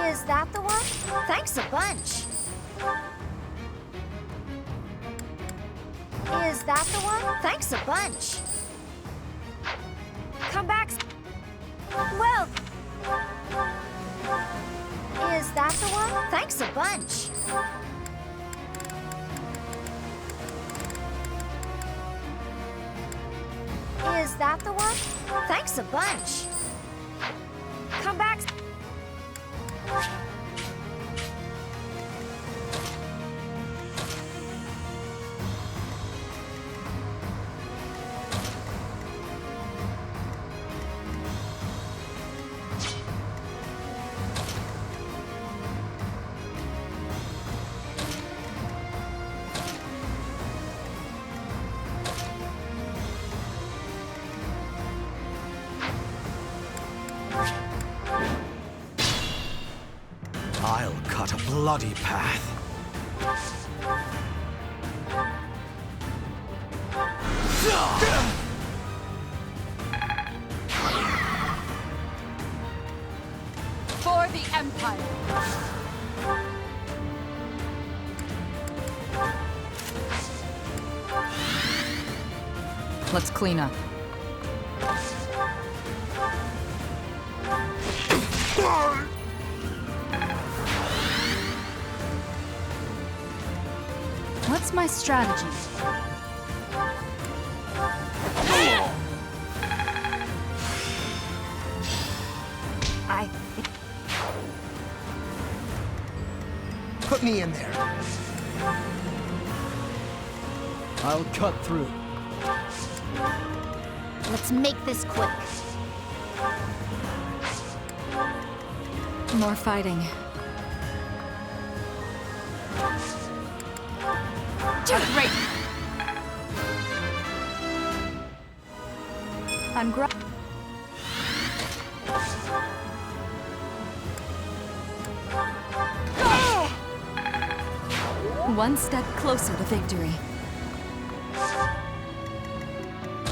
Is that the one? Thanks a bunch. Is that the one? Thanks a bunch. Come back. Well. Is that the one? Thanks a bunch. Is that the one? Thanks a bunch. Come back. I'll cut a bloody path. For the Empire! Let's clean up. What's my strategy? Put me in there. I'll cut through. Let's make this quick. More fighting. Great! I'm one step closer to victory.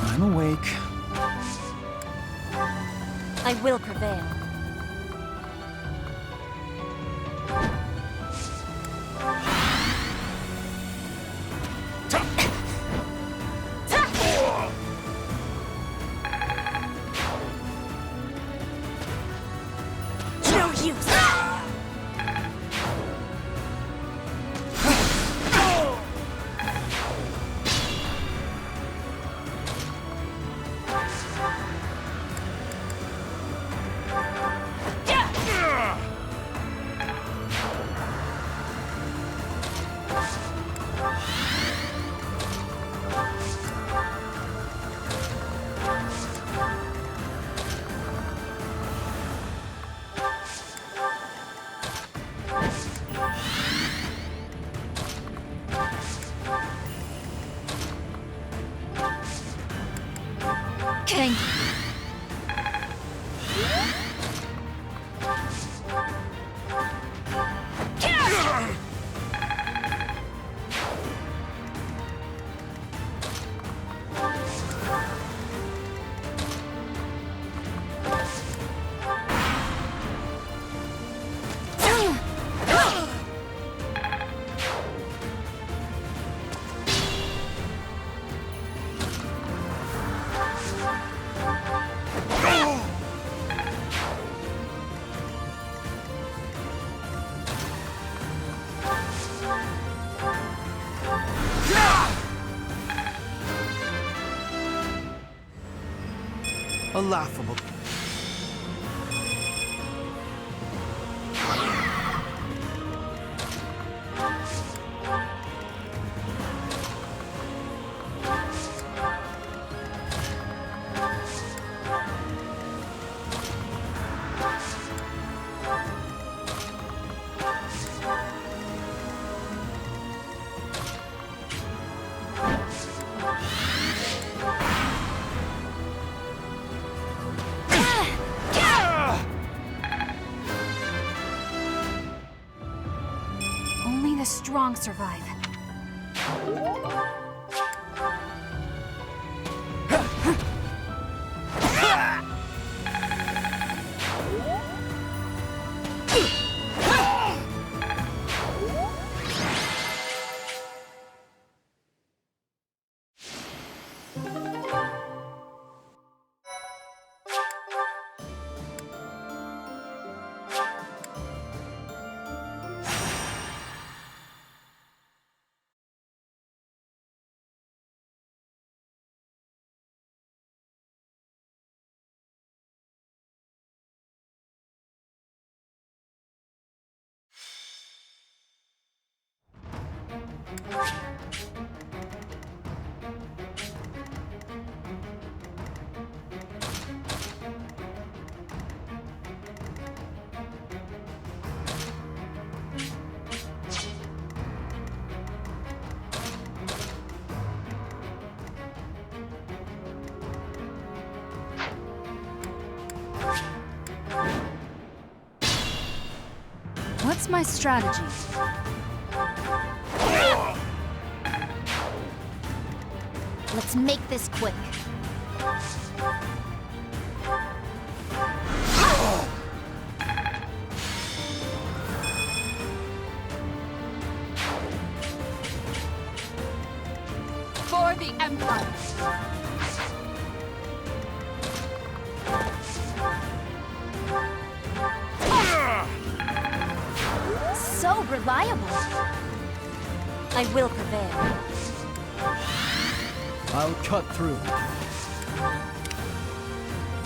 I'm awake. I will prevail. Thank you. A laughable. Only the strong survive. What's my strategy? Let's make this quick. For the Empire! So reliable. I will prevail. I'll cut through.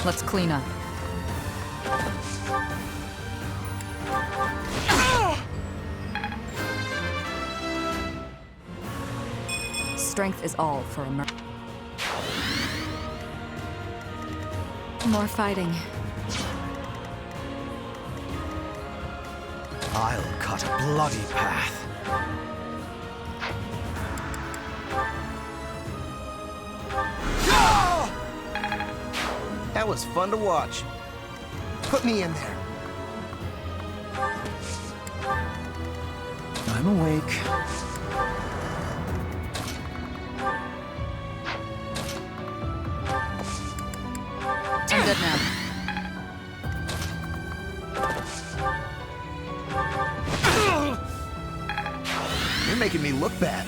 Let's clean up. Strength is all for a More fighting. I'll cut a bloody path. That was fun to watch. Put me in there. I'm awake. I'm good now. You're making me look bad.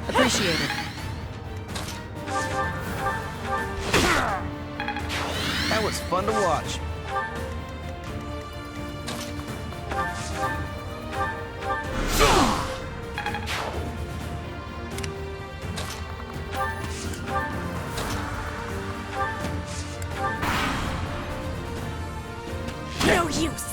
Appreciated. That was fun to watch. No use.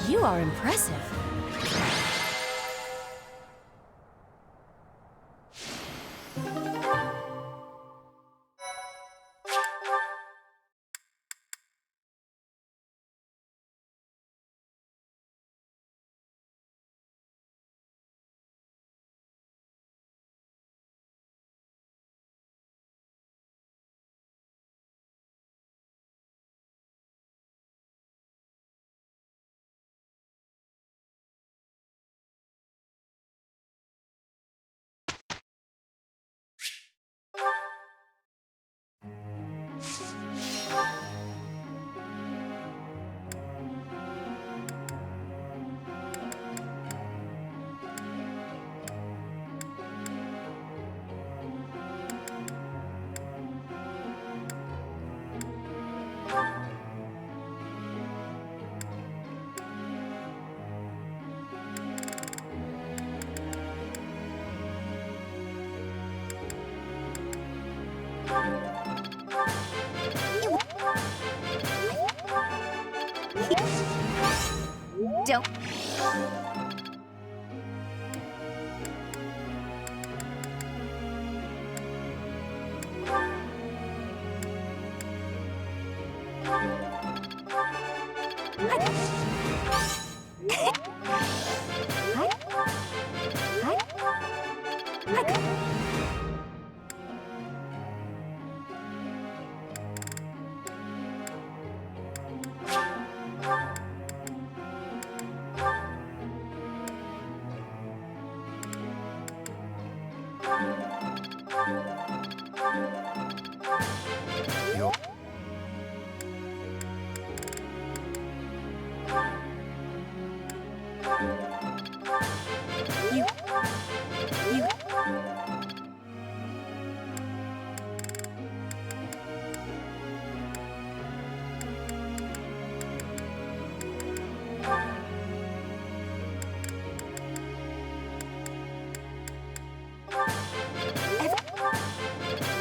You are impressive. Don't... Yo. You...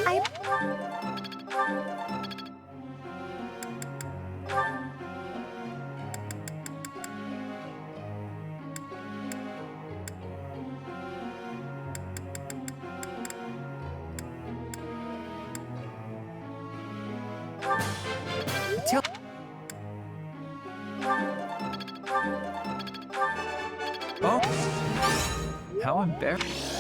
I... Till Oh! How embarrassing.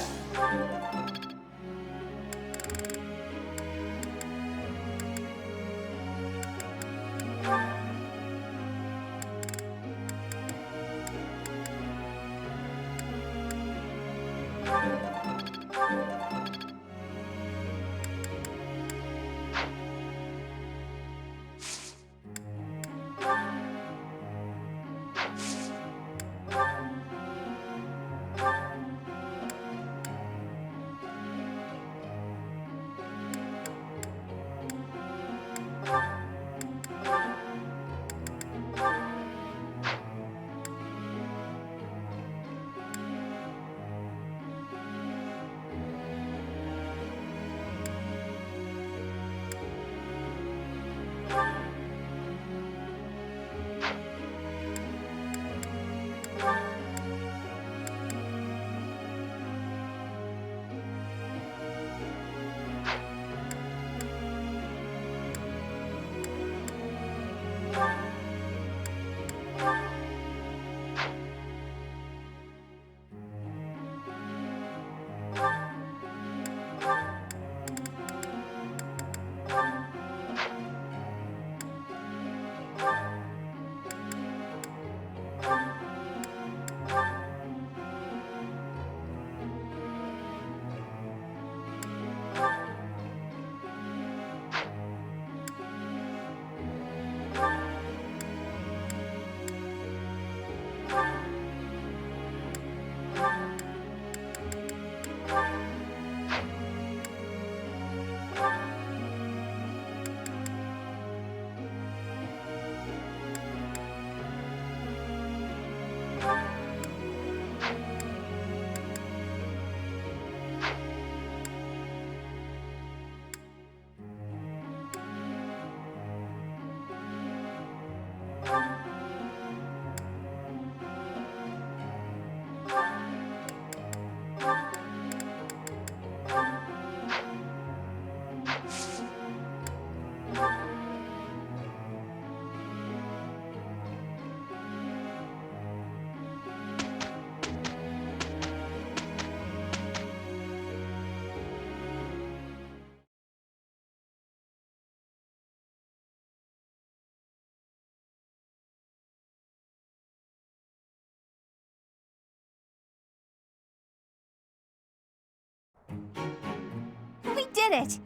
We did it!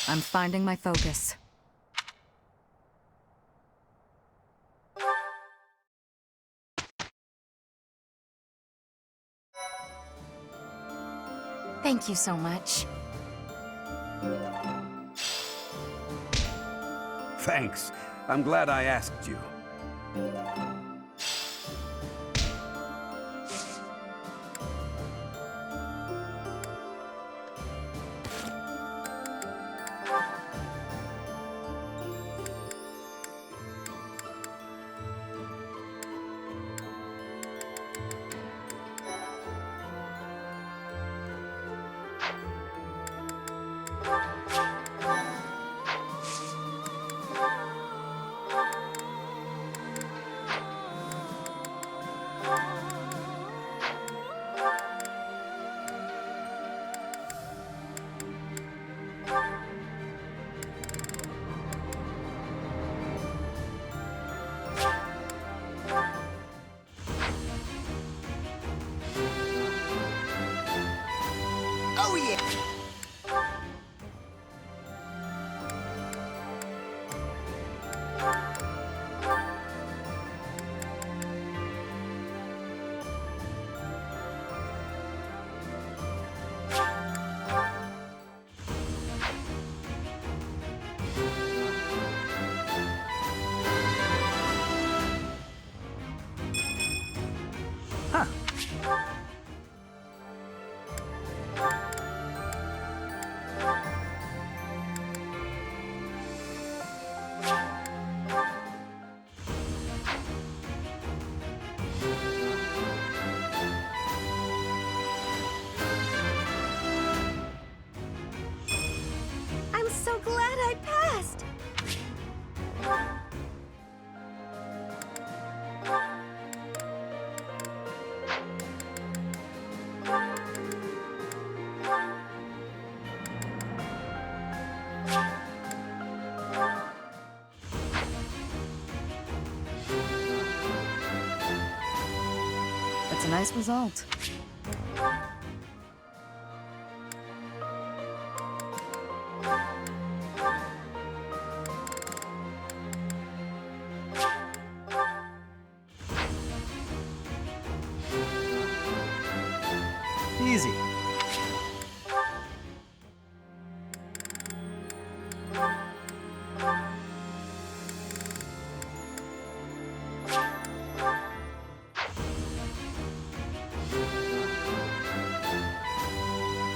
I'm finding my focus. Thank you so much. Thanks. I'm glad I asked you. Oh yeah! I'm so glad I passed. That's a nice result. Easy.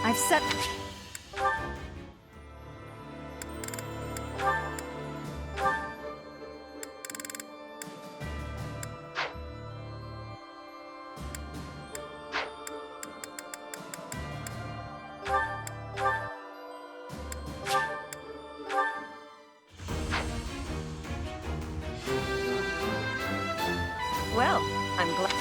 I've set... Well, I'm glad.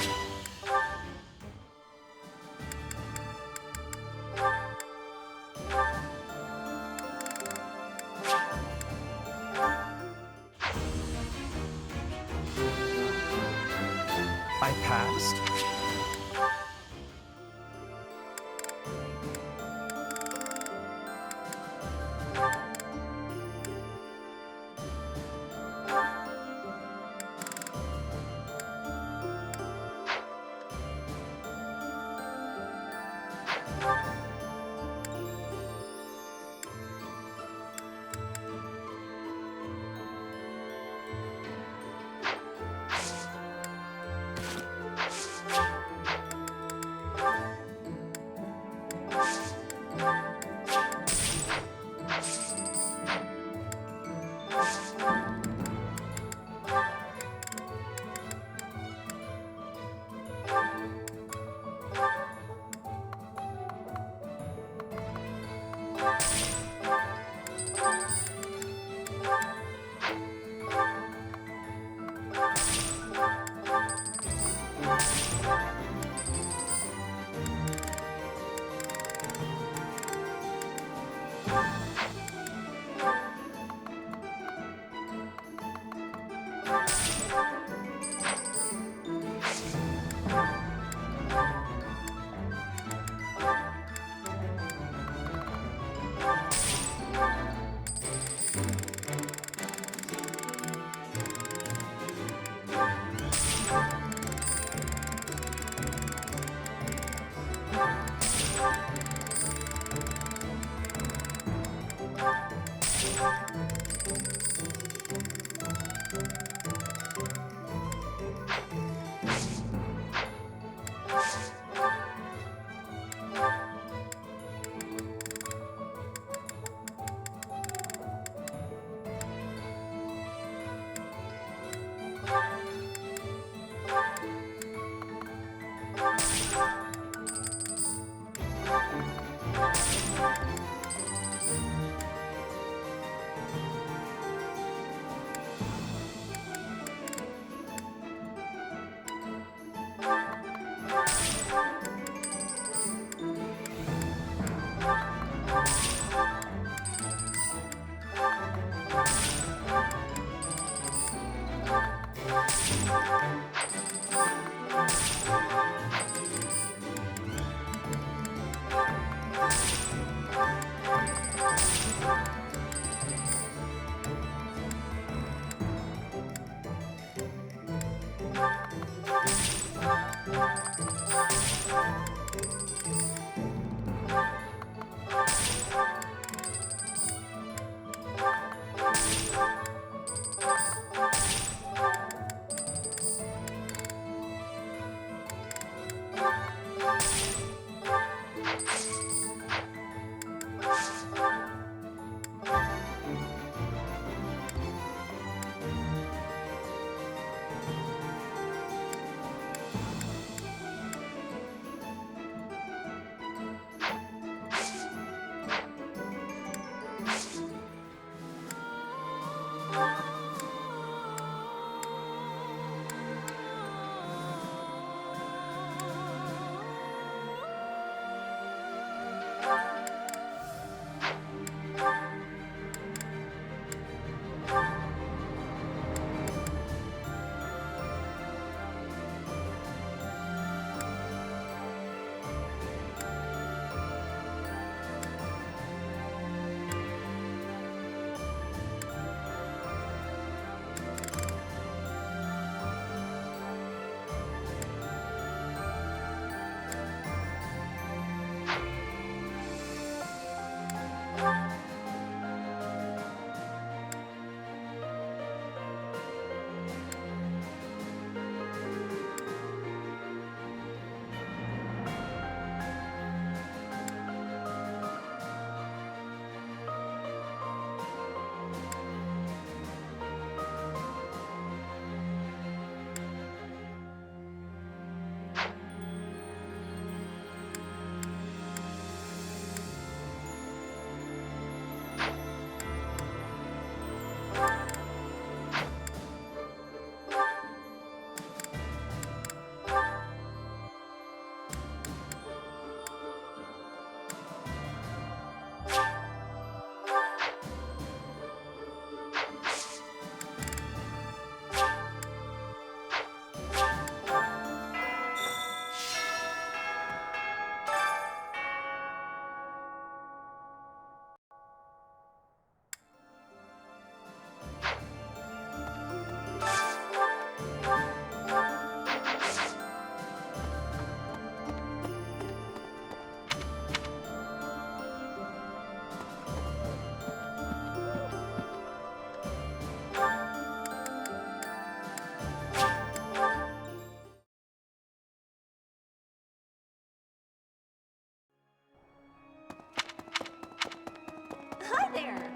Hi there!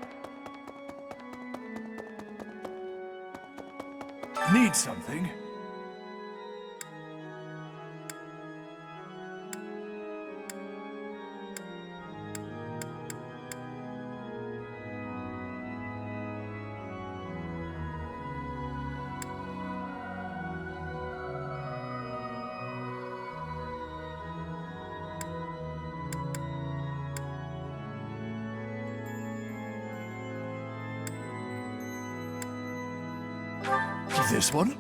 Need something? This one?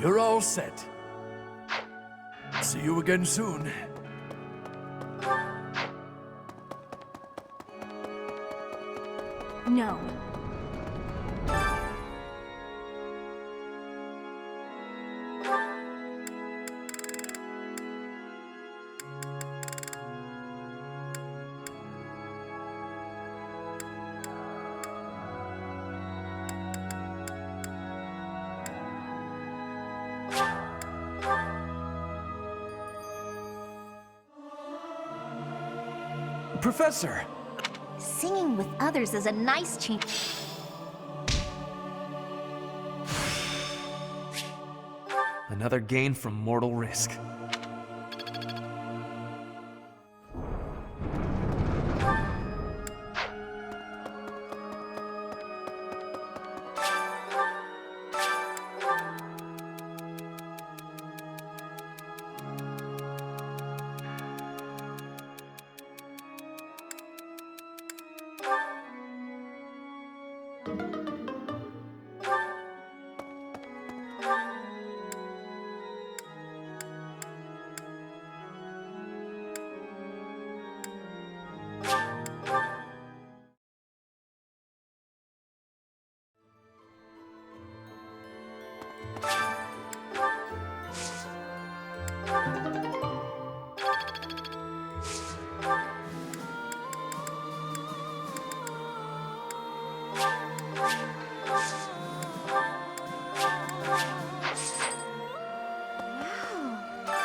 You're all set. See you again soon. No. Professor! Singing with others is a nice change. Another gain from mortal risk.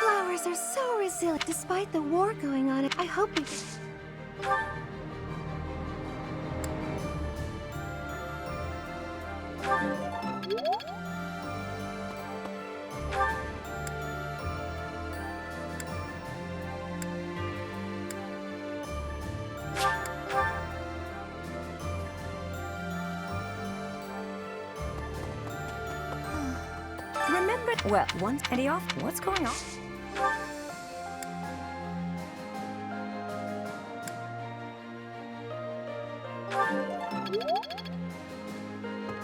Flowers are so resilient. Despite the war going on, I hope we... Remember... Well, once Eddie off, what's going on?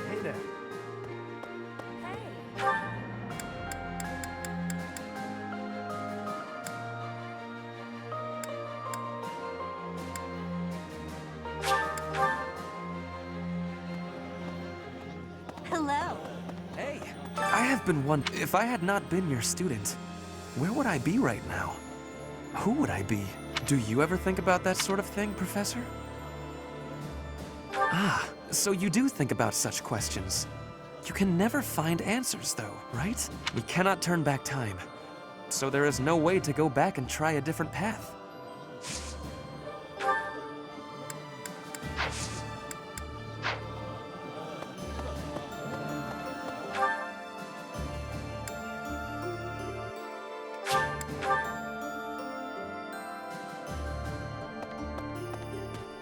Hey there. Hello. Hey! I have been wondering, if I had not been your student, where would I be right now? Who would I be? Do you ever think about that sort of thing, Professor? Ah, so you do think about such questions. You can never find answers, though, right? We cannot turn back time. So there is no way to go back and try a different path.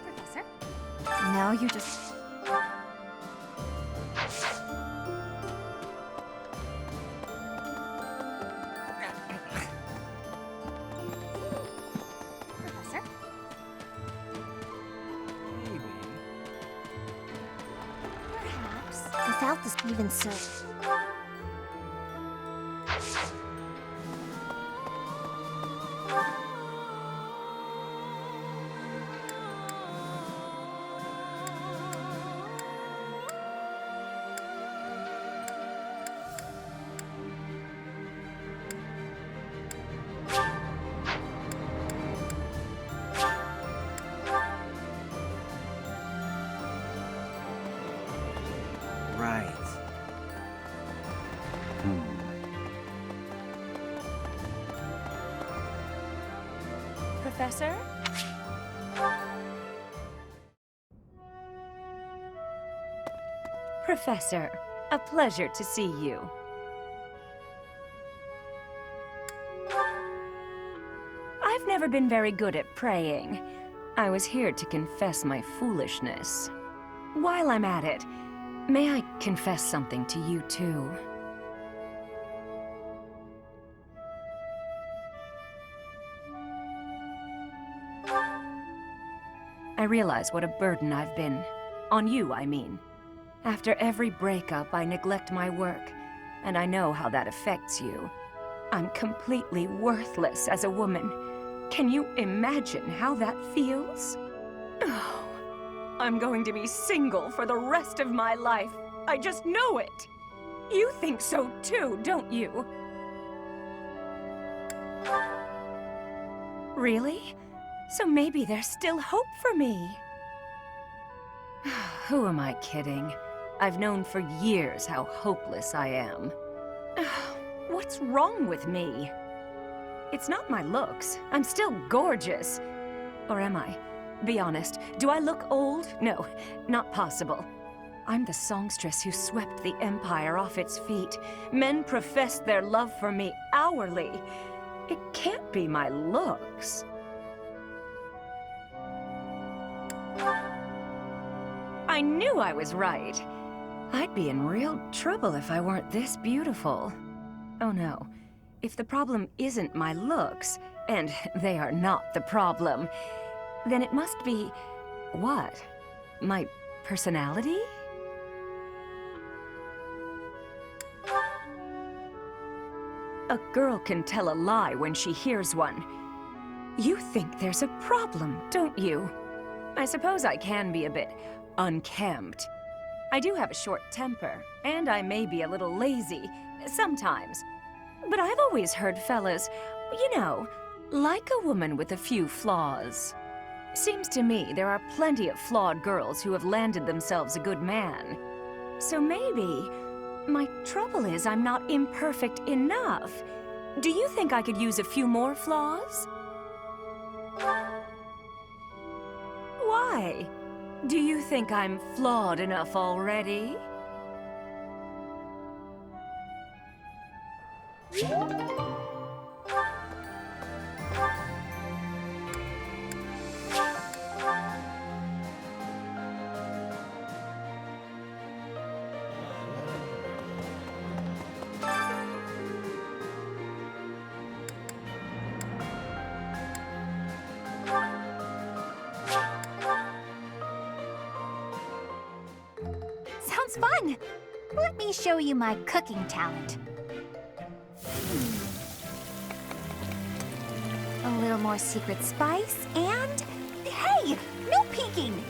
Professor? Now you just... Professor? Perhaps. Without this even so... Right. Professor? Professor, a pleasure to see you. I've never been very good at praying. I was here to confess my foolishness. While I'm at it, may I confess something to you too? I realize what a burden I've been. On you, I mean. After every breakup, I neglect my work, and I know how that affects you. I'm completely worthless as a woman. Can you imagine how that feels? Oh, I'm going to be single for the rest of my life. I just know it. You think so too, don't you? Really? So maybe there's still hope for me. Who am I kidding? I've known for years how hopeless I am. What's wrong with me? It's not my looks. I'm still gorgeous. Or am I? Be honest, do I look old? No, not possible. I'm the songstress who swept the Empire off its feet. Men professed their love for me hourly. It can't be my looks. I knew I was right. I'd be in real trouble if I weren't this beautiful. Oh no. If the problem isn't my looks, and they are not the problem, then it must be... what? My personality? A girl can tell a lie when she hears one. You think there's a problem, don't you? I suppose I can be a bit unkempt. I do have a short temper, and I may be a little lazy, sometimes. But I've always heard fellas, you know, like a woman with a few flaws. Seems to me there are plenty of flawed girls who have landed themselves a good man. So maybe my trouble is I'm not imperfect enough. Do you think I could use a few more flaws? Why? Do you think I'm flawed enough already? Sounds fun! Let me show you my cooking talent. A little more secret spice, and... hey! No peeking!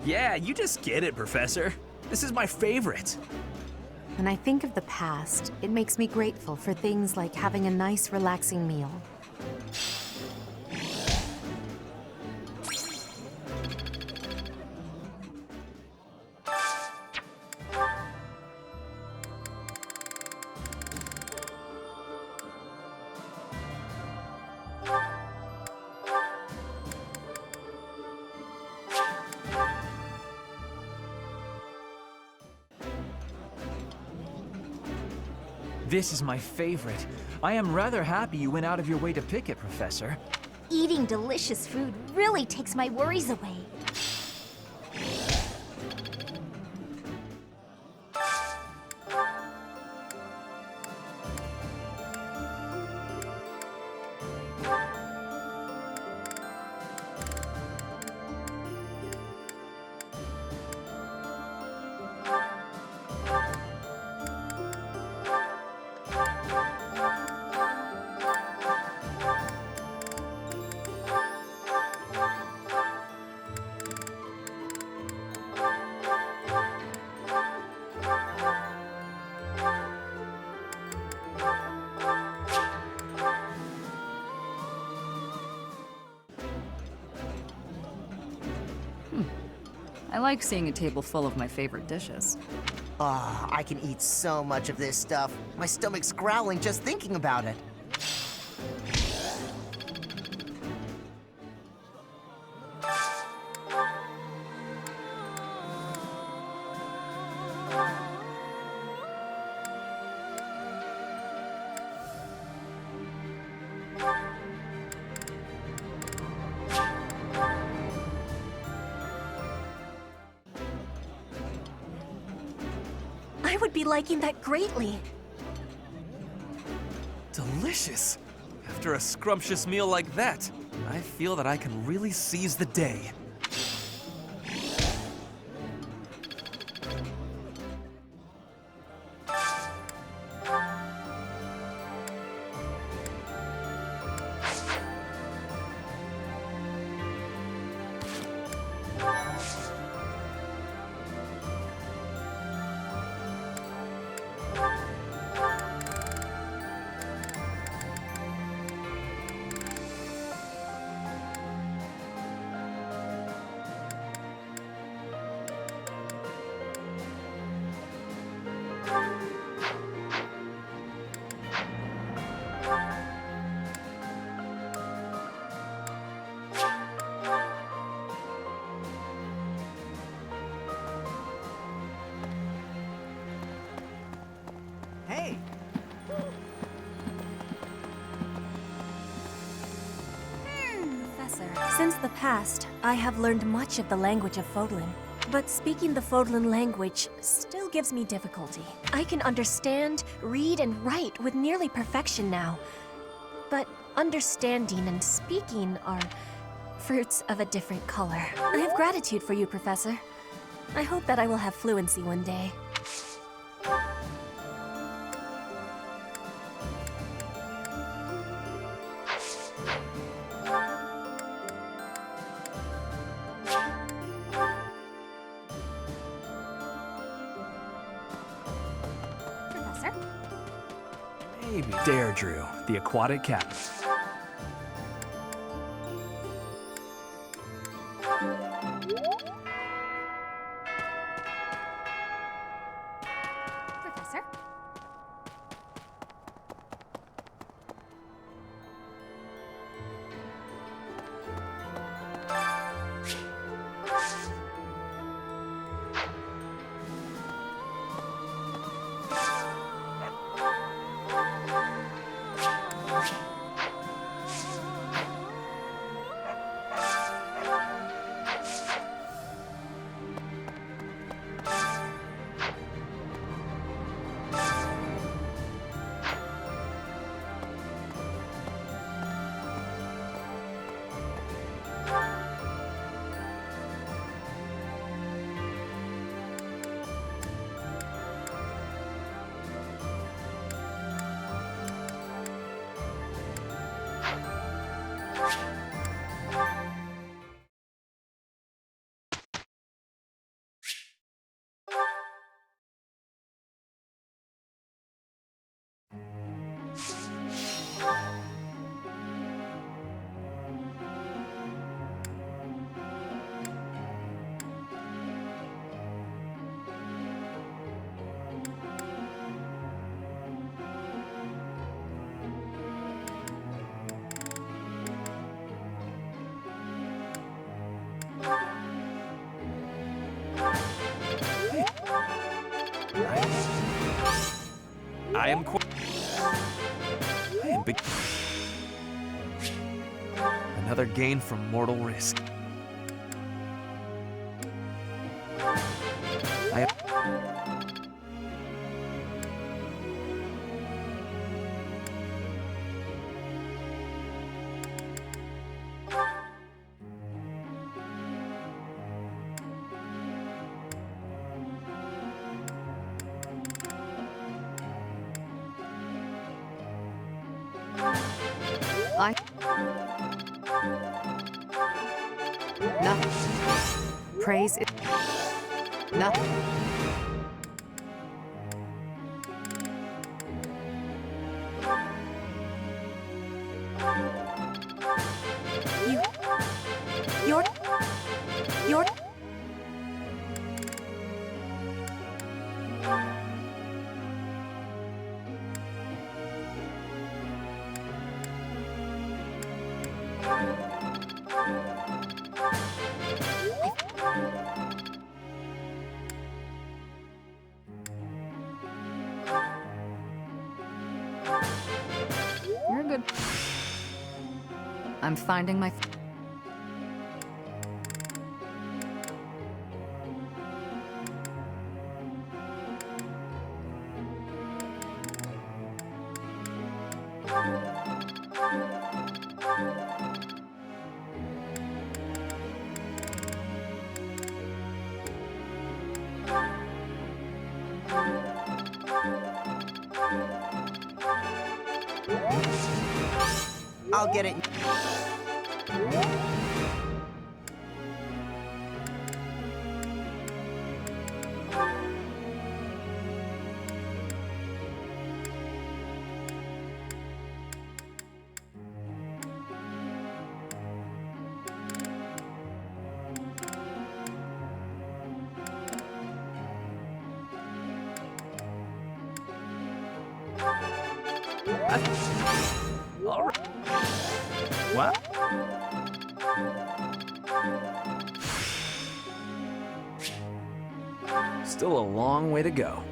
Yeah, you just get it, Professor. This is my favorite. When I think of the past, it makes me grateful for things like having a nice, relaxing meal. This is my favorite. I am rather happy you went out of your way to pick it, Professor. Eating delicious food really takes my worries away. I like seeing a table full of my favorite dishes. Ah, I can eat so much of this stuff. My stomach's growling just thinking about it. I would be liking that greatly. Delicious! After a scrumptious meal like that, I feel that I can really seize the day. Professor. Since the past, I have learned much of the language of Fódlan. But speaking the Fódlan language still gives me difficulty. I can understand, read, and write with nearly perfection now. But understanding and speaking are fruits of a different color. I have gratitude for you, Professor. I hope that I will have fluency one day. Professor? Maybe. Deirdre, the aquatic cat. Professor? I am big. Another gain from mortal risk. I Nothing. Praise it. Nothing. You're... You're good. I'm finding my... I'll get it. All right. What? Still a long way to go.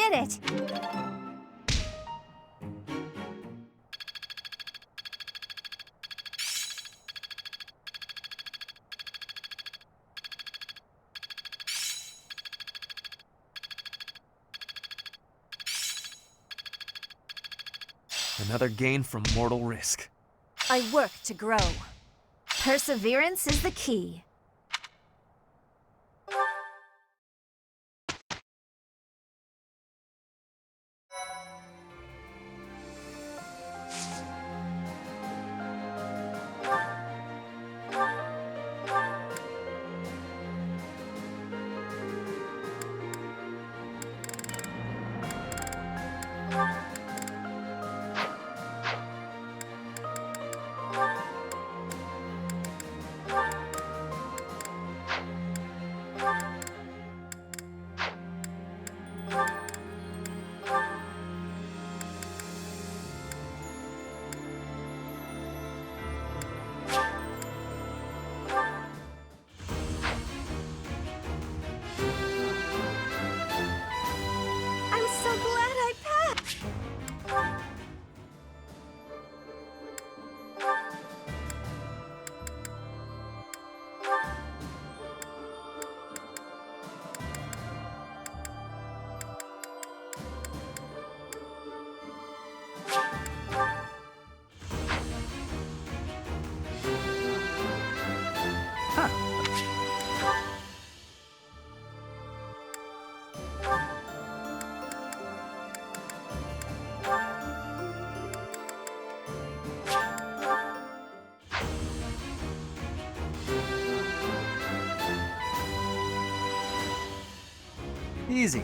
did it! Another gain from mortal risk. I work to grow. Perseverance is the key. I'm so glad I passed! Easy.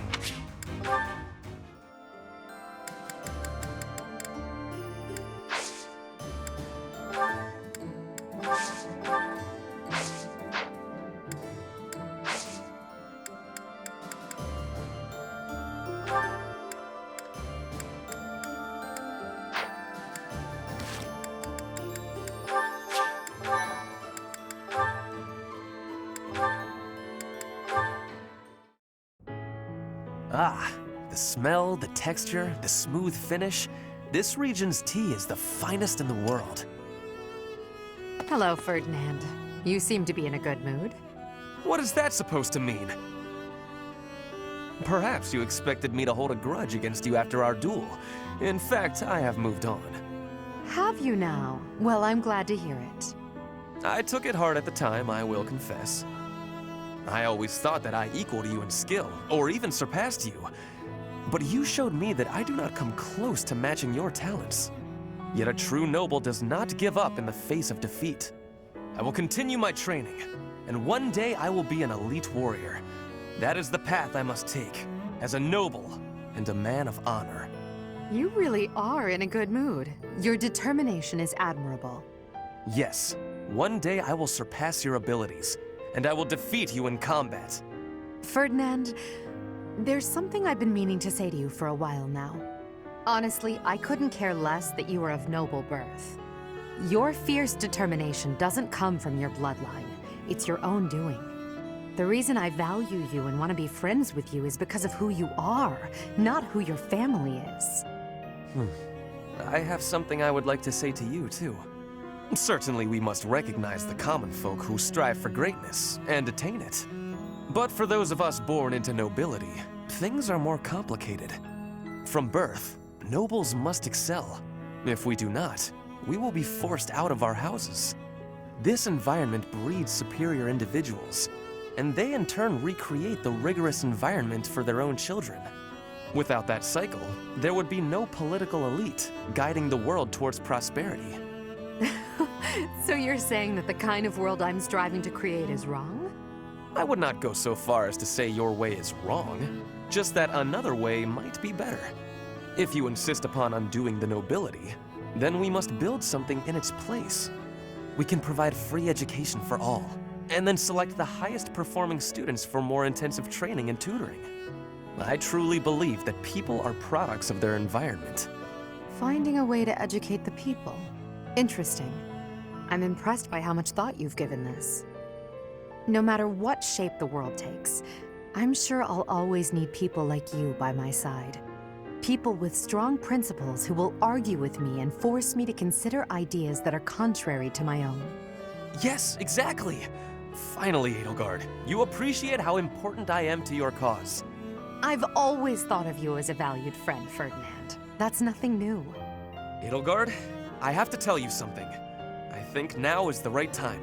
Ah, the smell, the texture, the smooth finish. This region's tea is the finest in the world. Hello, Ferdinand. You seem to be in a good mood. What is that supposed to mean? Perhaps you expected me to hold a grudge against you after our duel. In fact, I have moved on. Have you now? Well, I'm glad to hear it. I took it hard at the time, I will confess. I always thought that I equaled you in skill, or even surpassed you. But you showed me that I do not come close to matching your talents. Yet a true noble does not give up in the face of defeat. I will continue my training, and one day I will be an elite warrior. That is the path I must take, as a noble and a man of honor. You really are in a good mood. Your determination is admirable. Yes, one day I will surpass your abilities, and I will defeat you in combat. Ferdinand, there's something I've been meaning to say to you for a while now. Honestly, I couldn't care less that you are of noble birth. Your fierce determination doesn't come from your bloodline. It's your own doing. The reason I value you and want to be friends with you is because of who you are, not who your family is. I have something I would like to say to you, too. Certainly we must recognize the common folk who strive for greatness and attain it. But for those of us born into nobility, things are more complicated. From birth, nobles must excel. If we do not, we will be forced out of our houses. This environment breeds superior individuals, and they in turn recreate the rigorous environment for their own children. Without that cycle, there would be no political elite guiding the world towards prosperity. So you're saying that the kind of world I'm striving to create is wrong? I would not go so far as to say your way is wrong, just that another way might be better. If you insist upon undoing the nobility, then we must build something in its place. We can provide free education for all, and then select the highest performing students for more intensive training and tutoring. I truly believe that people are products of their environment. Finding a way to educate the people. Interesting. I'm impressed by how much thought you've given this. No matter what shape the world takes, I'm sure I'll always need people like you by my side. People with strong principles who will argue with me and force me to consider ideas that are contrary to my own. Yes, exactly. Finally, Edelgard, you appreciate how important I am to your cause. I've always thought of you as a valued friend, Ferdinand. That's nothing new. Edelgard, I have to tell you something. I think now is the right time.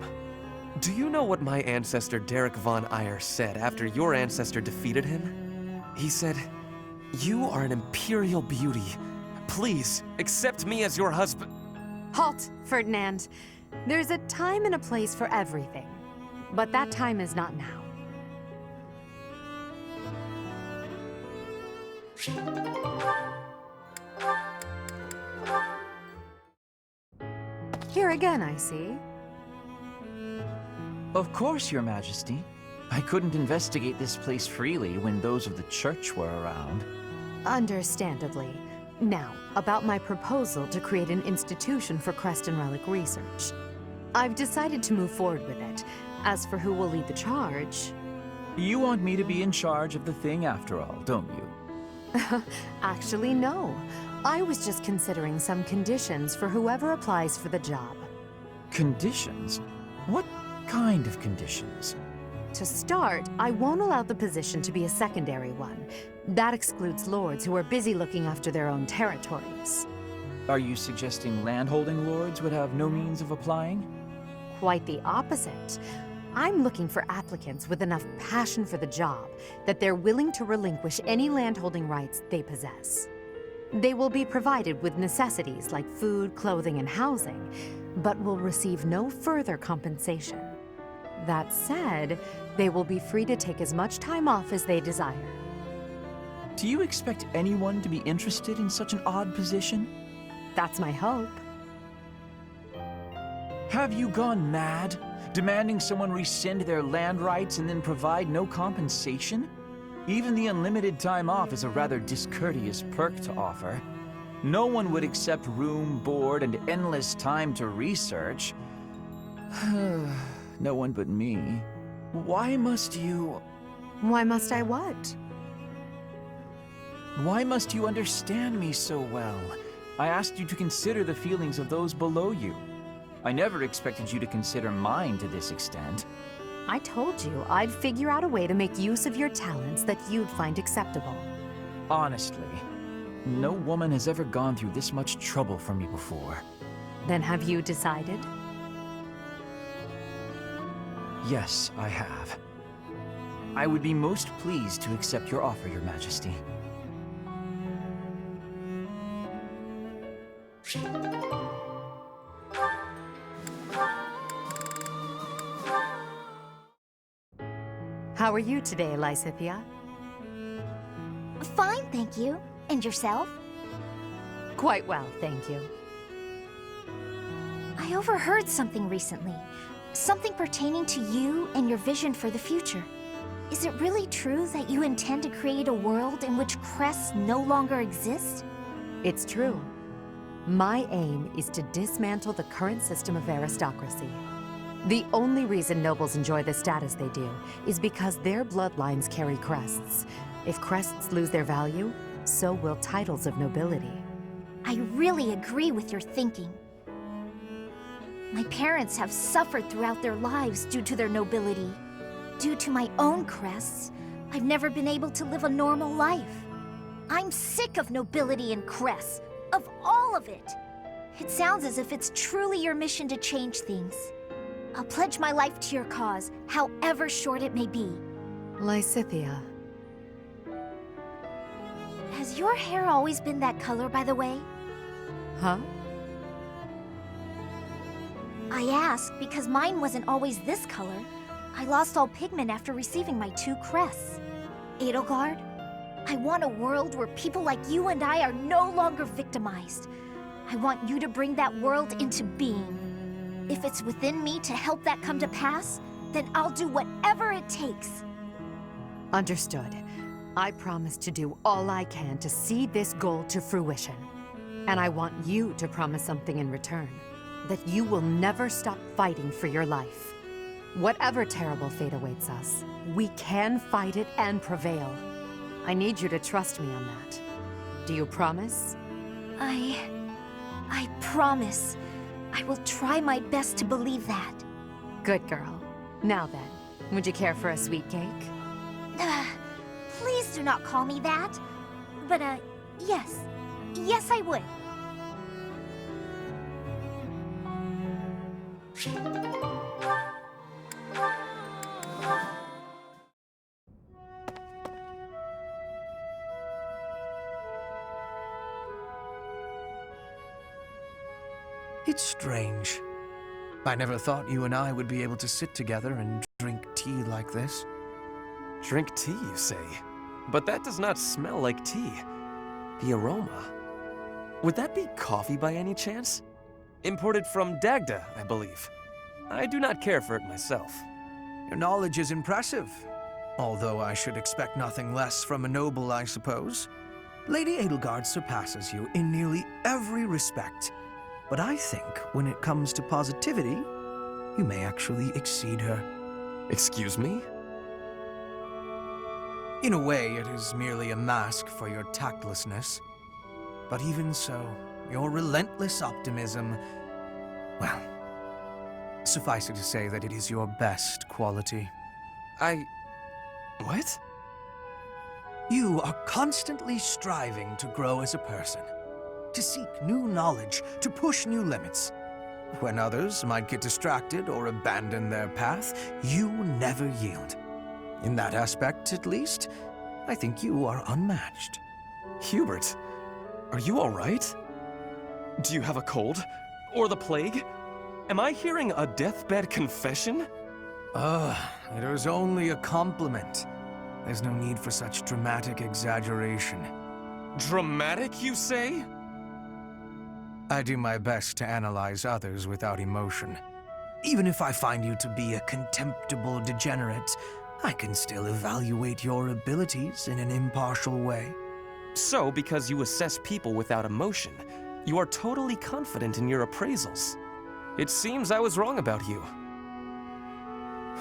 Do you know what my ancestor Garreg von Eyre said after your ancestor defeated him? He said, "You are an imperial beauty. Please, accept me as your husband." Halt, Ferdinand. There's a time and a place for everything. But that time is not now. Here again, I see. Of course, Your Majesty. I couldn't investigate this place freely when those of the church were around. Understandably. Now, about my proposal to create an institution for crest and relic research. I've decided to move forward with it. As for who will lead the charge... You want me to be in charge of the thing after all, don't you? Actually, no. I was just considering some conditions for whoever applies for the job. Conditions? What kind of conditions? To start, I won't allow the position to be a secondary one. That excludes lords who are busy looking after their own territories. Are you suggesting landholding lords would have no means of applying? Quite the opposite. I'm looking for applicants with enough passion for the job that they're willing to relinquish any landholding rights they possess. They will be provided with necessities like food, clothing, and housing, but will receive no further compensation. That said, they will be free to take as much time off as they desire. Do you expect anyone to be interested in such an odd position? That's my hope. Have you gone mad? Demanding someone rescind their land rights and then provide no compensation? Even the unlimited time off is a rather discourteous perk to offer. No one would accept room, board, and endless time to research. No one but me. Why must you... Why must I what? Why must you understand me so well? I asked you to consider the feelings of those below you. I never expected you to consider mine to this extent. I told you I'd figure out a way to make use of your talents that you'd find acceptable. Honestly, no woman has ever gone through this much trouble for me before. Then have you decided? Yes, I have. I would be most pleased to accept your offer, Your Majesty. How are you today, Lysithea? Fine, thank you. And yourself? Quite well, thank you. I overheard something recently. Something pertaining to you and your vision for the future. Is it really true that you intend to create a world in which crests no longer exist? It's true. My aim is to dismantle the current system of aristocracy. The only reason nobles enjoy the status they do is because their bloodlines carry crests. If crests lose their value, so will titles of nobility. I really agree with your thinking. My parents have suffered throughout their lives due to their nobility. Due to my own crests, I've never been able to live a normal life. I'm sick of nobility and crests, of all of it. It sounds as if it's truly your mission to change things. I'll pledge my life to your cause, however short it may be. Lysithea. Has your hair always been that color, by the way? Huh? I ask because mine wasn't always this color. I lost all pigment after receiving my 2 crests. Edelgard, I want a world where people like you and I are no longer victimized. I want you to bring that world into being. If it's within me to help that come to pass, then I'll do whatever it takes. Understood. I promise to do all I can to see this goal to fruition. And I want you to promise something in return. That you will never stop fighting for your life. Whatever terrible fate awaits us, we can fight it and prevail. I need you to trust me on that. Do you promise? I promise. I will try my best to believe that. Good girl. Now then, would you care for a sweet cake? Please do not call me that. But, yes. Yes, I would. It's strange. I never thought you and I would be able to sit together and drink tea like this. Drink tea, you say? But that does not smell like tea. The aroma. Would that be coffee by any chance? Imported from Dagda, I believe. I do not care for it myself. Your knowledge is impressive. Although I should expect nothing less from a noble, I suppose. Lady Edelgard surpasses you in nearly every respect. But I think when it comes to positivity, you may actually exceed her. Excuse me? In a way, it is merely a mask for your tactlessness. But even so, your relentless optimism, well, suffice it to say that it is your best quality. What? You are constantly striving to grow as a person, to seek new knowledge, to push new limits. When others might get distracted or abandon their path, you never yield. In that aspect, at least, I think you are unmatched. Hubert, are you all right? Do you have a cold? Or the plague? Am I hearing a deathbed confession? It was only a compliment. There's no need for such dramatic exaggeration. Dramatic, you say? I do my best to analyze others without emotion. Even if I find you to be a contemptible degenerate, I can still evaluate your abilities in an impartial way. So, because you assess people without emotion, you are totally confident in your appraisals. It seems I was wrong about you.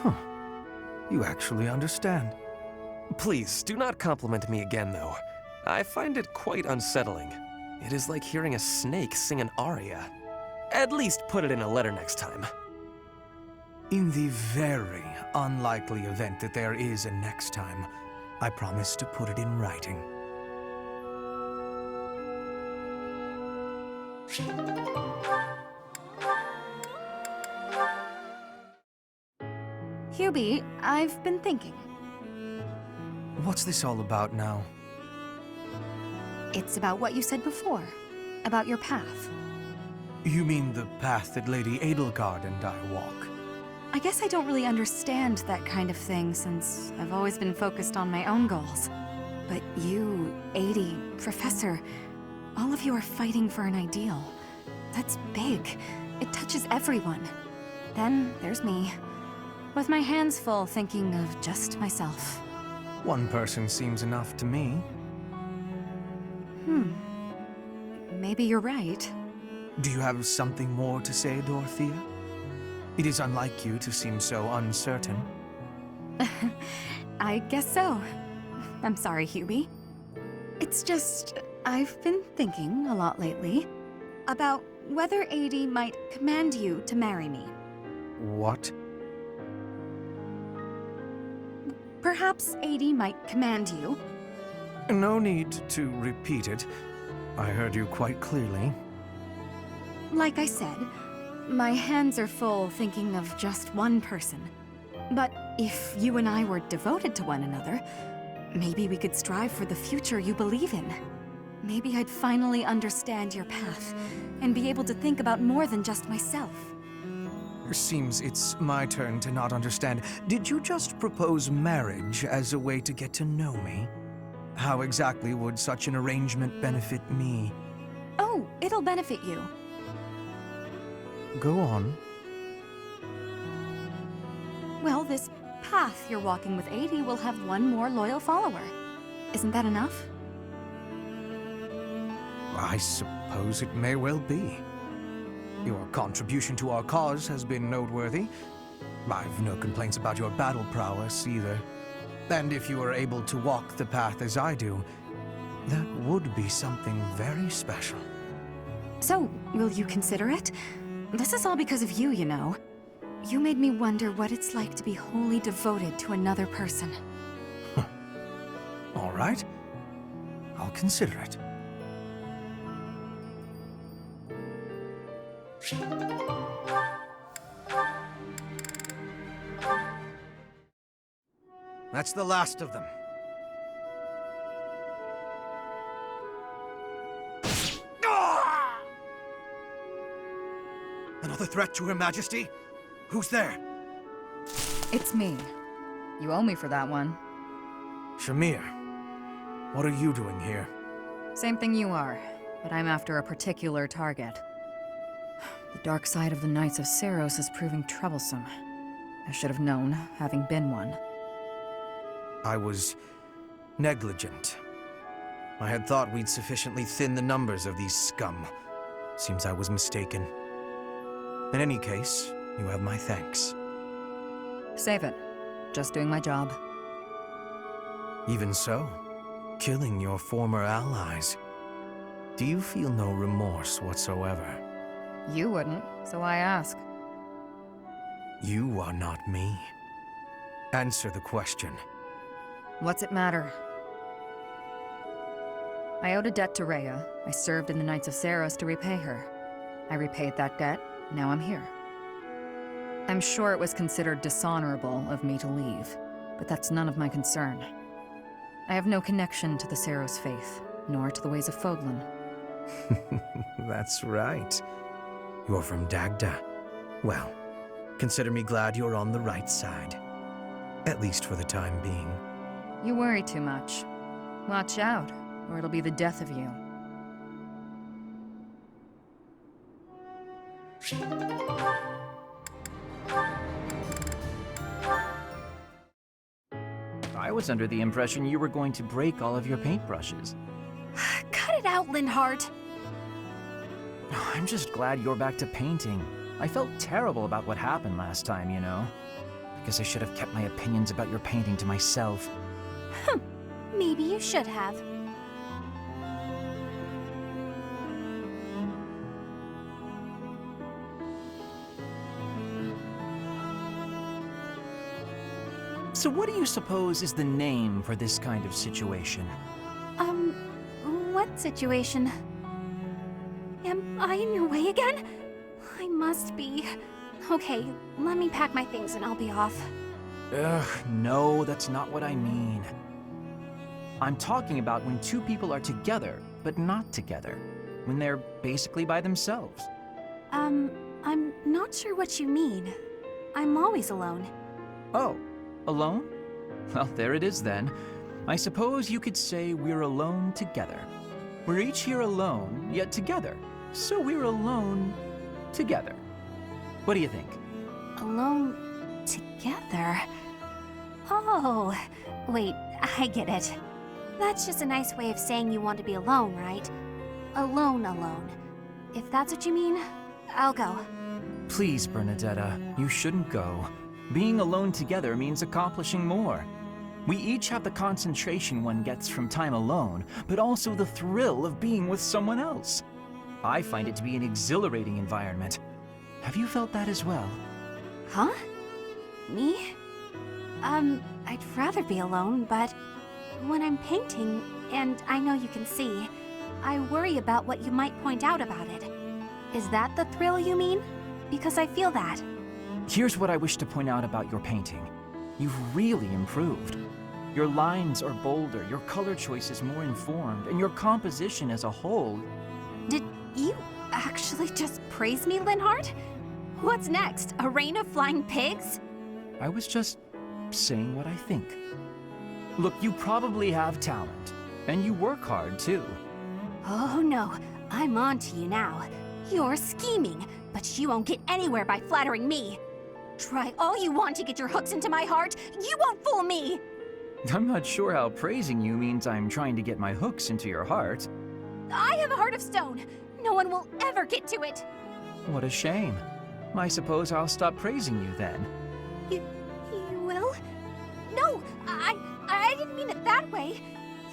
Huh. You actually understand. Please, do not compliment me again, though. I find it quite unsettling. It is like hearing a snake sing an aria. At least put it in a letter next time. In the very unlikely event that there is a next time, I promise to put it in writing. Hubie, I've been thinking. What's this all about now? It's about what you said before, about your path. You mean the path that Lady Edelgard and I walk? I guess I don't really understand that kind of thing since I've always been focused on my own goals. But you, Adie, Professor, all of you are fighting for an ideal. That's big. It touches everyone. Then there's me, with my hands full thinking of just myself. One person seems enough to me. Maybe you're right. Do you have something more to say, Dorothea? It is unlike you to seem so uncertain. I guess so. I'm sorry, Hubie. It's just, I've been thinking a lot lately about whether Adie might command you to marry me. What? Perhaps Adie might command you. No need to repeat it. I heard you quite clearly. Like I said, my hands are full thinking of just one person. But if you and I were devoted to one another, maybe we could strive for the future you believe in. Maybe I'd finally understand your path and be able to think about more than just myself. Seems it's my turn to not understand. Did you just propose marriage as a way to get to know me? How exactly would such an arrangement benefit me? Oh, it'll benefit you. Go on. Well, this path you're walking with Adie will have one more loyal follower. Isn't that enough? I suppose it may well be. Your contribution to our cause has been noteworthy. I've no complaints about your battle prowess, either. And if you were able to walk the path as I do, that would be something very special. So, will you consider it? This is all because of you, you know. You made me wonder what it's like to be wholly devoted to another person. All right. I'll consider it. That's the last of them. Another threat to Her Majesty? Who's there? It's me. You owe me for that one. Shamir, what are you doing here? Same thing you are, but I'm after a particular target. The dark side of the Knights of Seiros is proving troublesome. I should have known, having been one. I was negligent. I had thought we'd sufficiently thin the numbers of these scum. Seems I was mistaken. In any case, you have my thanks. Save it. Just doing my job. Even so, killing your former allies. Do you feel no remorse whatsoever? You wouldn't, so I ask. You are not me. Answer the question. What's it matter? I owed a debt to Rhea. I served in the Knights of Seiros to repay her. I repaid that debt, now I'm here. I'm sure it was considered dishonorable of me to leave, but that's none of my concern. I have no connection to the Seiros faith, nor to the ways of Fódlan. That's right. You're from Dagda. Well, consider me glad you're on the right side. At least for the time being. You worry too much. Watch out, or it'll be the death of you. I was under the impression you were going to break all of your paintbrushes. Cut it out, Linhardt. I'm just glad you're back to painting. I felt terrible about what happened last time, you know. I guess I should have kept my opinions about your painting to myself. Maybe you should have. So what do you suppose is the name for this kind of situation? What situation? Am I in your way again? I must be. Okay, let me pack my things and I'll be off. Ugh, no, that's not what I mean. I'm talking about when two people are together, but not together. When they're basically by themselves. I'm not sure what you mean. I'm always alone. Oh, alone? Well, there it is then. I suppose you could say we're alone together. We're each here alone, yet together. So we're alone together. What do you think? Alone together? Oh, wait, I get it. That's just a nice way of saying you want to be alone, right? Alone. If that's what you mean, I'll go. Please, Bernadetta, you shouldn't go. Being alone together means accomplishing more. We each have the concentration one gets from time alone, but also the thrill of being with someone else. I find it to be an exhilarating environment. Have you felt that as well? Huh? Me? I'd rather be alone, but when I'm painting, and I know you can see, I worry about what you might point out about it. Is that the thrill you mean? Because I feel that. Here's what I wish to point out about your painting. You've really improved. Your lines are bolder, your color choice is more informed, and your composition as a whole... Did you actually just praise me, Linhardt? What's next? A rain of flying pigs? I was just saying what I think. Look, you probably have talent, and you work hard too. Oh no, I'm on to you now. You're scheming, but you won't get anywhere by flattering me. Try all you want to get your hooks into my heart, you won't fool me! I'm not sure how praising you means I'm trying to get my hooks into your heart. I have a heart of stone. No one will ever get to it. What a shame. I suppose I'll stop praising you then. You will? No, I didn't mean it that way.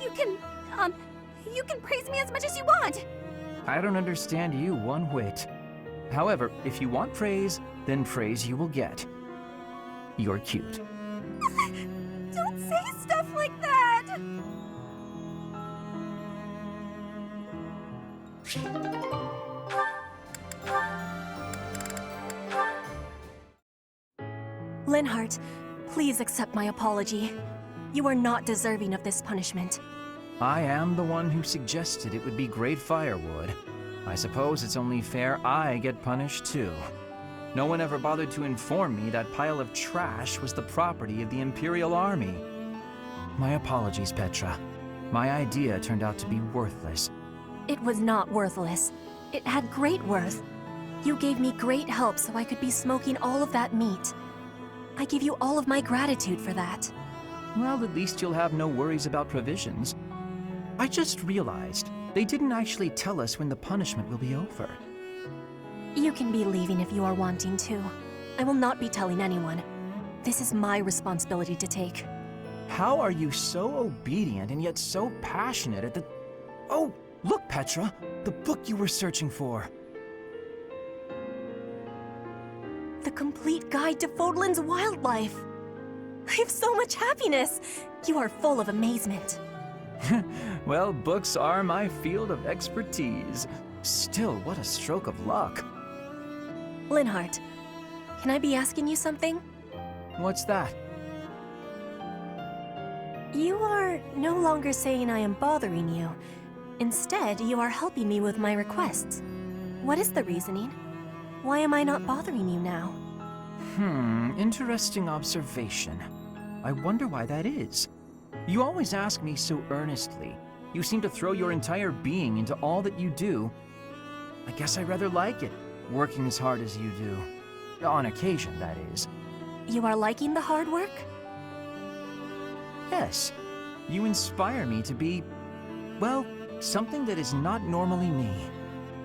You can praise me as much as you want. I don't understand you one whit. However, if you want praise, then praise you will get. You're cute. Don't say stuff like that! Linhardt, please accept my apology. You are not deserving of this punishment. I am the one who suggested it would be great firewood. I suppose it's only fair I get punished too. No one ever bothered to inform me that pile of trash was the property of the Imperial Army. My apologies, Petra. My idea turned out to be worthless. It was not worthless. It had great worth. You gave me great help so I could be smoking all of that meat. I give you all of my gratitude for that. Well, at least you'll have no worries about provisions. I just realized they didn't actually tell us when the punishment will be over. You can be leaving if you are wanting to. I will not be telling anyone. This is my responsibility to take. How are you so obedient and yet so passionate at the... Oh, look, Petra! The book you were searching for. The complete guide to Fódlan's wildlife. I have so much happiness. You are full of amazement. Well, books are my field of expertise. Still, what a stroke of luck. Linhardt, can I be asking you something? What's that? You are no longer saying I am bothering you. Instead, you are helping me with my requests. What is the reasoning? Why am I not bothering you now? Interesting observation. I wonder why that is. You always ask me so earnestly. You seem to throw your entire being into all that you do. I guess I rather like it, working as hard as you do. On occasion, that is. You are liking the hard work? Yes. You inspire me to be, well, something that is not normally me.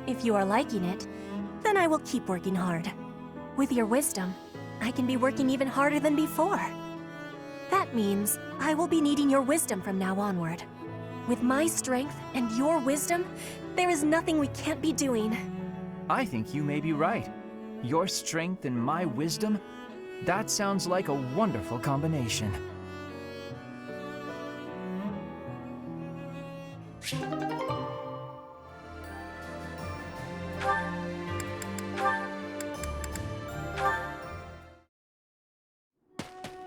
If you are liking it, then I will keep working hard. With your wisdom, I can be working even harder than before. That means I will be needing your wisdom from now onward. With my strength and your wisdom, there is nothing we can't be doing. I think you may be right. Your strength and my wisdom, that sounds like a wonderful combination.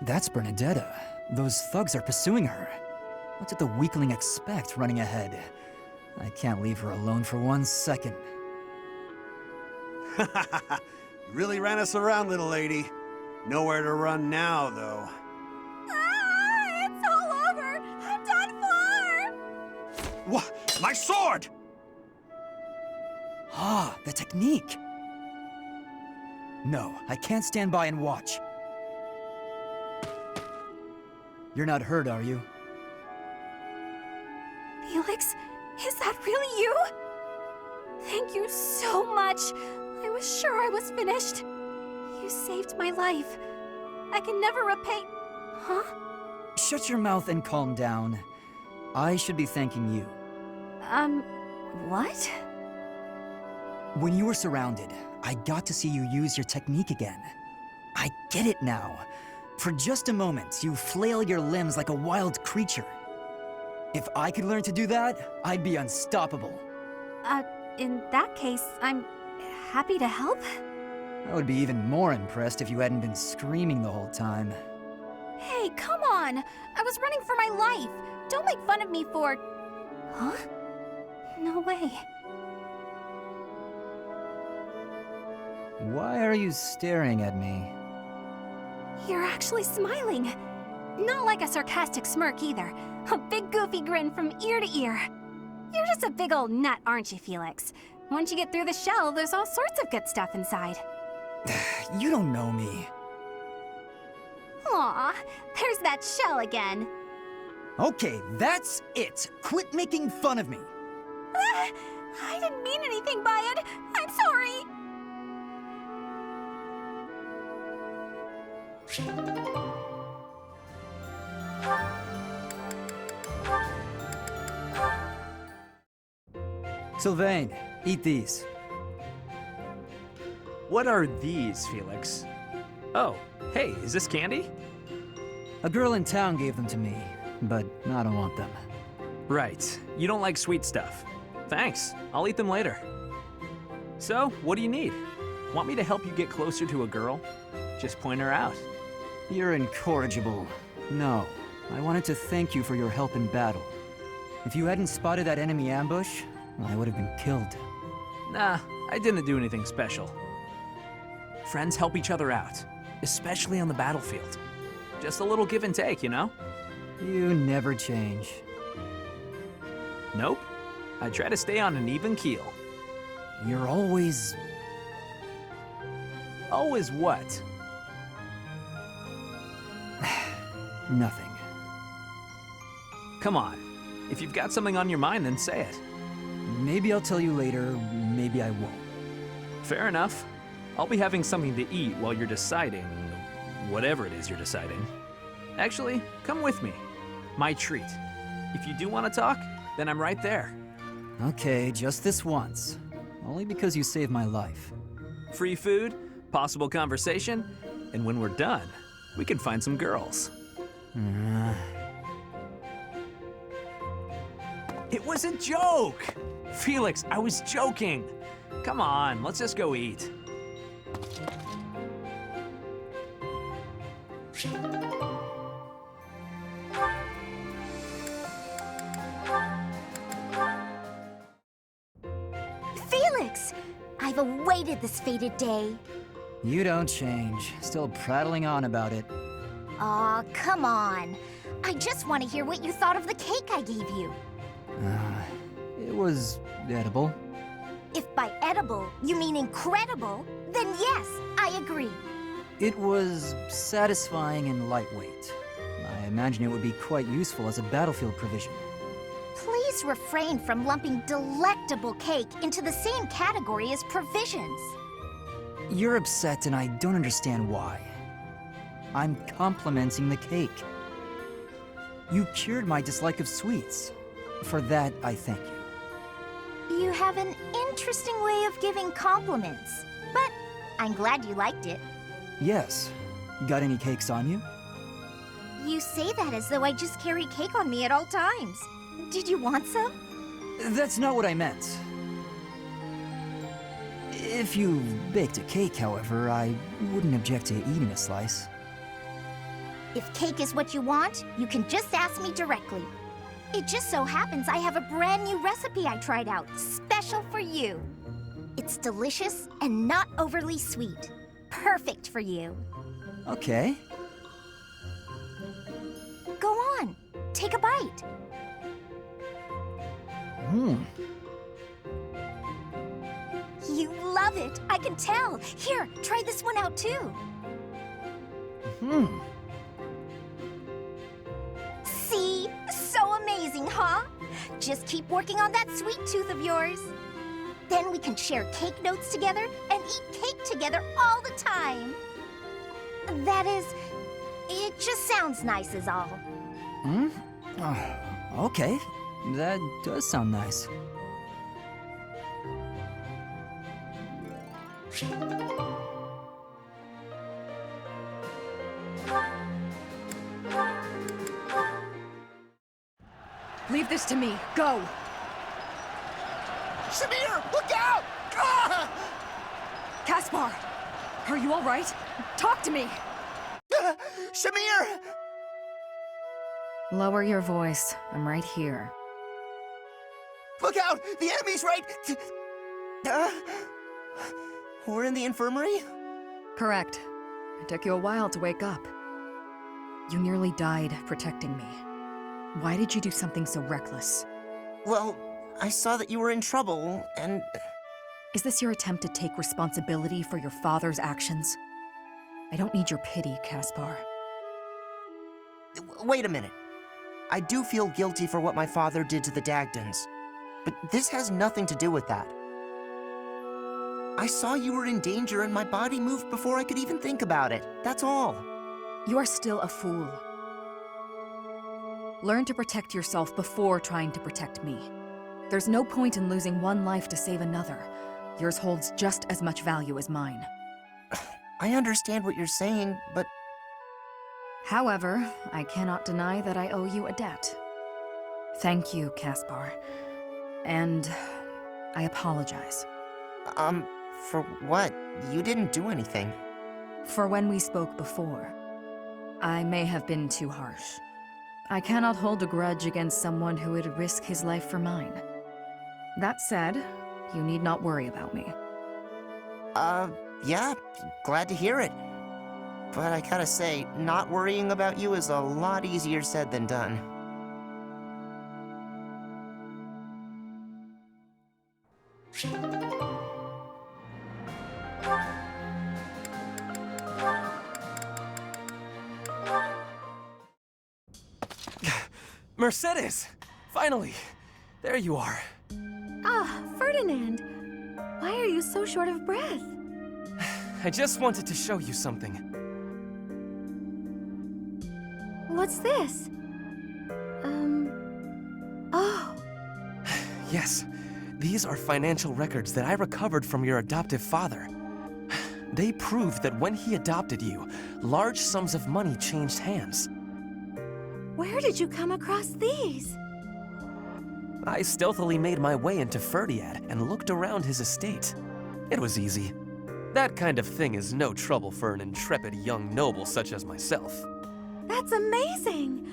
That's Bernadetta. Those thugs are pursuing her. What did the weakling expect running ahead? I can't leave her alone for 1 second. You really ran us around, little lady. Nowhere to run now, though. It's all over! I'm done for! What? My sword! Ah, the technique! No, I can't stand by and watch. You're not hurt, are you? Felix, is that really you? Thank you so much. I was sure I was finished. You saved my life. I can never repay... Huh? Shut your mouth and calm down. I should be thanking you. What? When you were surrounded, I got to see you use your technique again. I get it now. For just a moment, you flail your limbs like a wild creature. If I could learn to do that, I'd be unstoppable. In that case, I'm happy to help. I would be even more impressed if you hadn't been screaming the whole time. Hey, come on! I was running for my life! Don't make fun of me for... Huh? No way. Why are you staring at me? You're actually smiling. Not like a sarcastic smirk either. A big goofy grin from ear to ear. You're just a big old nut, aren't you, Felix? Once you get through the shell, there's all sorts of good stuff inside. You don't know me. Aw, there's that shell again. Okay, that's it. Quit making fun of me. I didn't mean anything by it. I'm sorry. Sylvain, eat these. What are these, Felix? Oh, hey, is this candy? A girl in town gave them to me, but I don't want them. Right, you don't like sweet stuff. Thanks, I'll eat them later. So, what do you need? Want me to help you get closer to a girl? Just point her out. You're incorrigible. No, I wanted to thank you for your help in battle. If you hadn't spotted that enemy ambush, I would have been killed. Nah, I didn't do anything special. Friends help each other out, especially on the battlefield. Just a little give and take, you know? You never change. Nope. I try to stay on an even keel. You're always... Always what? Nothing. Come on. If you've got something on your mind, then say it. Maybe I'll tell you later, maybe I won't. Fair enough. I'll be having something to eat while you're deciding whatever it is you're deciding. Actually, come with me. My treat. If you do want to talk, then I'm right there. Okay, just this once. Only because you saved my life. Free food, possible conversation, and when we're done, we can find some girls. It was a joke! Felix, I was joking. Come on, let's just go eat. Felix! I've awaited this fated day. You don't change. Still prattling on about it. Aw, come on. I just want to hear what you thought of the cake I gave you. It was edible. If by edible you mean incredible, then yes, I agree. It was satisfying and lightweight. I imagine it would be quite useful as a battlefield provision. Please refrain from lumping delectable cake into the same category as provisions. You're upset and I don't understand why. I'm complimenting the cake. You cured my dislike of sweets. For that, I thank you. You have an interesting way of giving compliments, but I'm glad you liked it. Yes. Got any cakes on you? You say that as though I just carry cake on me at all times. Did you want some? That's not what I meant. If you baked a cake, however, I wouldn't object to eating a slice. If cake is what you want, you can just ask me directly. It just so happens I have a brand new recipe I tried out, special for you. It's delicious and not overly sweet. Perfect for you. Okay. Go on, take a bite. You love it, I can tell. Here, try this one out too. See? So amazing, huh? Just keep working on that sweet tooth of yours. Then we can share cake notes together and eat cake together all the time. That is, it just sounds nice is all. Okay. That does sound nice. Leave this to me. Go! Shamir, look out! Ah! Caspar! Are you all right? Talk to me! Shamir! Lower your voice. I'm right here. Look out! The enemy's right... We're in the infirmary? Correct. It took you a while to wake up. You nearly died protecting me. Why did you do something so reckless? Well, I saw that you were in trouble, and... Is this your attempt to take responsibility for your father's actions? I don't need your pity, Caspar. Wait a minute. I do feel guilty for what my father did to the Dagdans, but this has nothing to do with that. I saw you were in danger and my body moved before I could even think about it. That's all. You are still a fool. Learn to protect yourself before trying to protect me. There's no point in losing one life to save another. Yours holds just as much value as mine. I understand what you're saying, but... However, I cannot deny that I owe you a debt. Thank you, Caspar. And I apologize. For what? You didn't do anything. For when we spoke before. I may have been too harsh. I cannot hold a grudge against someone who would risk his life for mine. That said, you need not worry about me. Yeah, glad to hear it. But I gotta say, not worrying about you is a lot easier said than done. Mercedes! Finally! There you are. Ah, Ferdinand. Why are you so short of breath? I just wanted to show you something. What's this? Oh. Yes, these are financial records that I recovered from your adoptive father. They prove that when he adopted you, large sums of money changed hands. Where did you come across these? I stealthily made my way into Ferdiad and looked around his estate. It was easy. That kind of thing is no trouble for an intrepid young noble such as myself. That's amazing!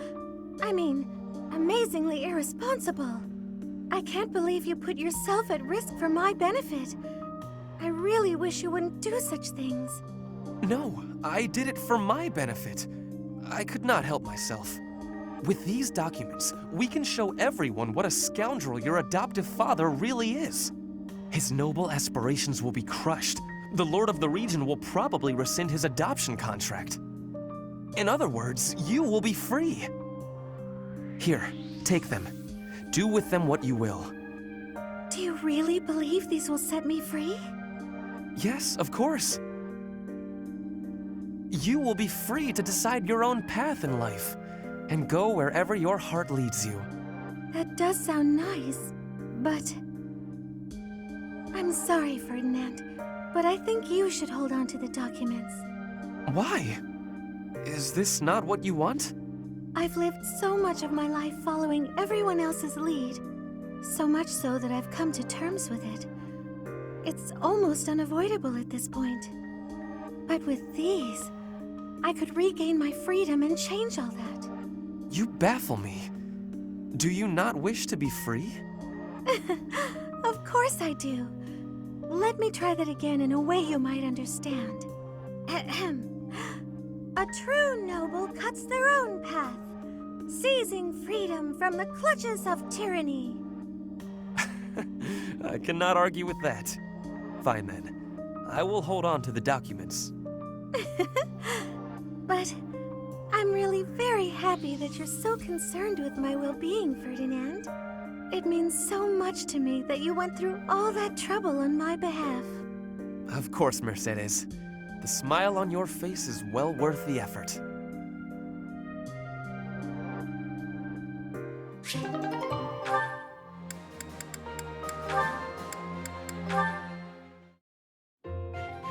I mean, amazingly irresponsible. I can't believe you put yourself at risk for my benefit. I really wish you wouldn't do such things. No, I did it for my benefit. I could not help myself. With these documents, we can show everyone what a scoundrel your adoptive father really is. His noble aspirations will be crushed. The lord of the region will probably rescind his adoption contract. In other words, you will be free. Here, take them. Do with them what you will. Do you really believe these will set me free? Yes, of course. You will be free to decide your own path in life, and go wherever your heart leads you. That does sound nice, but... I'm sorry, Ferdinand, but I think you should hold on to the documents. Why? Is this not what you want? I've lived so much of my life following everyone else's lead, so much so that I've come to terms with it. It's almost unavoidable at this point. But with these, I could regain my freedom and change all that. You baffle me. Do you not wish to be free? Of course I do. Let me try that again in a way you might understand. Ahem. A true noble cuts their own path, seizing freedom from the clutches of tyranny. I cannot argue with that. Fine then. I will hold on to the documents. But I'm really very happy that you're so concerned with my well-being, Ferdinand. It means so much to me that you went through all that trouble on my behalf. Of course, Mercedes. The smile on your face is well worth the effort.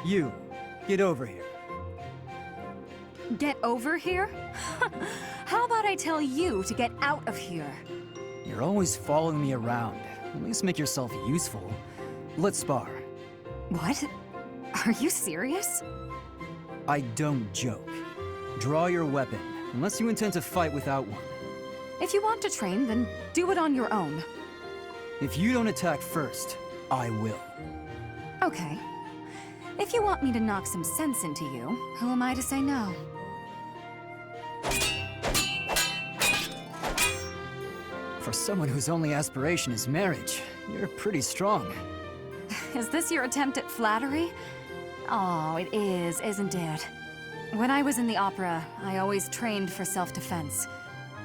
You, get over here. Get over here? How about I tell you to get out of here? You're always following me around. At least make yourself useful. Let's spar. What? Are you serious? I don't joke. Draw your weapon, unless you intend to fight without one. If you want to train, then do it on your own. If you don't attack first, I will. Okay. If you want me to knock some sense into you, who am I to say no? For someone whose only aspiration is marriage, you're pretty strong. Is this your attempt at flattery? Oh, it is, isn't it? When I was in the opera, I always trained for self-defense.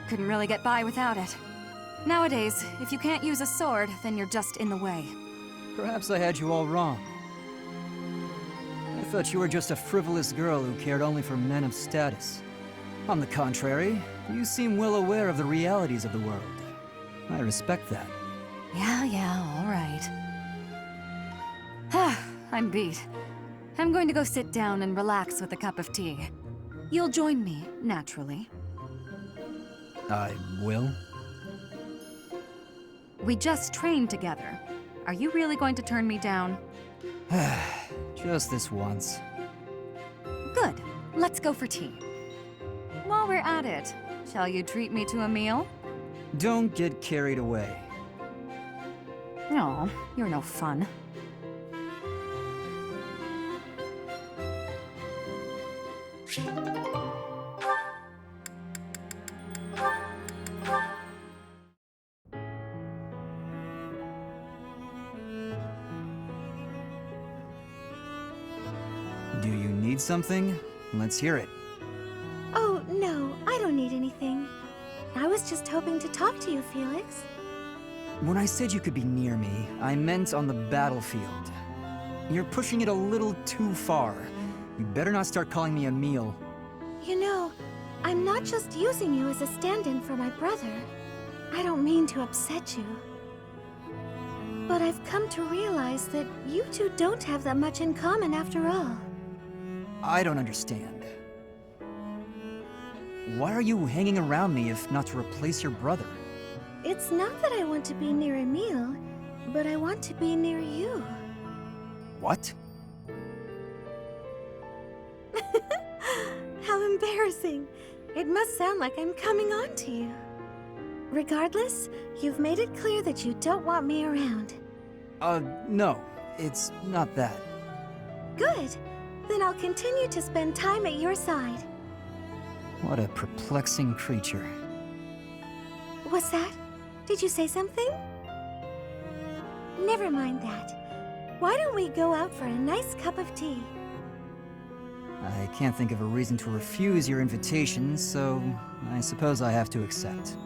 Couldn't really get by without it. Nowadays, if you can't use a sword, then you're just in the way. Perhaps I had you all wrong. I thought you were just a frivolous girl who cared only for men of status. On the contrary, you seem well aware of the realities of the world. I respect that. Yeah, all right. I'm beat. I'm going to go sit down and relax with a cup of tea. You'll join me, naturally. I will. We just trained together. Are you really going to turn me down? Just this once. Good. Let's go for tea. While we're at it, shall you treat me to a meal? Don't get carried away. No, you're no fun. Do you need something? Let's hear it. Oh, no, I don't need anything. I was just hoping to talk to you, Felix. When I said you could be near me, I meant on the battlefield. You're pushing it a little too far. You better not start calling me a meal. You know, I'm not just using you as a stand-in for my brother. I don't mean to upset you. But I've come to realize that you two don't have that much in common after all. I don't understand. Why are you hanging around me if not to replace your brother? It's not that I want to be near Emil, but I want to be near you. What? How embarrassing. It must sound like I'm coming on to you. Regardless, you've made it clear that you don't want me around. No. It's not that. Good. Then I'll continue to spend time at your side. What a perplexing creature. What's that? Did you say something? Never mind that. Why don't we go out for a nice cup of tea? I can't think of a reason to refuse your invitation, so I suppose I have to accept.